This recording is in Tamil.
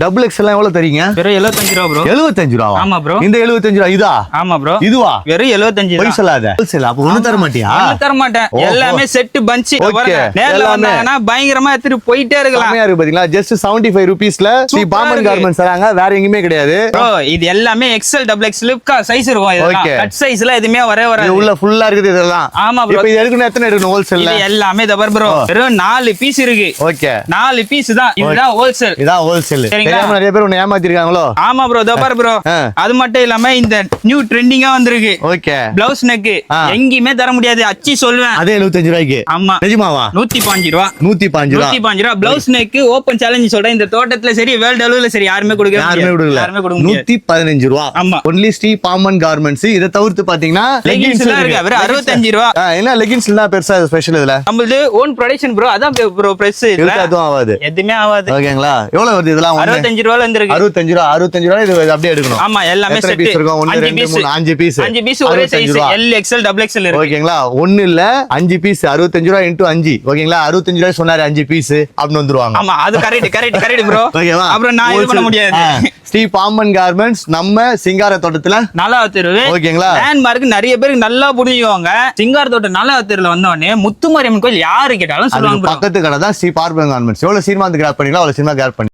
டபுள் எக்ஸ் எல்லாம் எவ்வளவு தரீங்க? வெறும் 75 ரூபா ப்ரோ. 75 ரூபாவா? ஆமா ப்ரோ. இந்த 75 ரூபா இதா? ஆமா ப்ரோ. இதுவா? வெறும் 75 போய் சொல்லாத. ஹோல்சேல் அப்ப ஒண்ணு தர மாட்டியா? ஒண்ணு தர மாட்டேன். எல்லாமே செட் பஞ்ச். நேர்ல வந்தாங்கன்னா பயங்கரமா எடுத்துட்டு போயிட்டே இருக்கலாம். கம்மியா இருக்கு பாத்தீங்களா? ஜஸ்ட் 75 ரூபீஸ்ல ஸ்ரீ பாமன் கார்மெண்ட்ஸ் தராங்க. வேற எங்கயுமே கிடையாது ப்ரோ. இது எல்லாமே எக்ஸ்எல் டபுள் எக்ஸ்எல் சைஸ் இருக்கும். இதெல்லாம் கட் சைஸ்ல எதுமே வரவே வராது. உள்ள ஃபுல்லா இருக்குது இதெல்லாம். ஆமா ப்ரோ. இப்போ இது எடுக்கணும் எத்தனை எடுக்கணும் ஹோல்சேல்ல? இது எல்லாமே தபர் ப்ரோ. வெறும் 4 பீஸ் இருக்கு. ஓகே. 4 பீஸ் தான். இதுதான் ஹோல்சேல். இதான் ஹோல்சேல். தெரியாம நிறைய பேர் உன்னை ஏமாத்திருக்காங்களோ? ஆமா ப்ரோ. தபர் ப்ரோ. அது மட்டும் இல்லாம இந்த நியூ ட்ரெண்டிங்கா வந்திருக்கு. ஓகே. ப்ளவுஸ் நெக் எங்கயுமே தர முடியாது. அச்சி சொல்வேன். அதே 75 ரூபாய்க்கு. ஆமா. நிஜமாவா? 105 ரூபா. 105 ரூபா. 105 ரூபா. ப்ளவுஸ் நெக் ஓபன் சேலஞ்ச் சொல்றேன். இந்த தோட்டத்துல சரி வேர்ல்ட் அளவுல சரி யாருமே கொடுக்க முடியாது. யாருமே கொடுக்க முடியாது. 115 ரூபா. ஆமா. Only Shri Baman garments. இத தவிர்த்து பாத்தீங்கன்னா லெகின்ஸ் எல்லாம் இருக்கு. வெறும் 65 ரூபா. என்ன லெகின்ஸ் எல்லாம் பெருசா ஸ்பெஷல் இதுல? நம்மளது ஓன் ப்ரொடக்ஷன் ப்ரோ. அதான் ப்ரோ பிரைஸ். எதுவும் ஆகாது. எதுமே ஆகாது. ஓகேங்களா? எவ்வளவு வருது இதெல்லாம்? 65 ரூபால இருக்கு. 65 ரூபா. 65 ரூபா இது அப்படியே எடுக்கணும். ஆமா. எல்லாமே செட். பீஸ் இருக்கும். 1 2 3 5 பீஸ். 5 பீஸ் ஒரே size. L XL double XL இருக்கு. ஓகேங்களா? ஒண்ணு இல்ல 5 பீஸ் 65 ரூபா இன்டு 5. ஓகேங்களா? 65 ரூபாய் சொன்னாரு 5 பீஸ் அப்படி வந்துருவாங்க. ஆமா. அது கரெக்ட் ப்ரோ. ஓகேவா? அப்புறம் நான் இது பண்ண முடியாது. ஸ்ரீ பாமன் கார்மெண்ட்ஸ் நம்ம சிங்கார தோட்டத்துல 4வது தெரு. ஓகேங்களா? லேண்ட்மார்க் நிறைய பேருக்கு நல்லா புரியுவாங்க. சிங்கார தோட்டம் 4வது தெருல வந்தோடனே முத்துமாரியம்மன் கோயில் யாரு கேட்டாலும் சொல்லுவாங்க. பக்கத்து கடை தான் ஸ்ரீ பாமன் கார்மெண்ட்ஸ். எவ்வளவு சீக்கிரமா வந்து கிராப் பண்ணீங்களா அவ்வளவு சீக்கிரமா கிராப் பண்ணி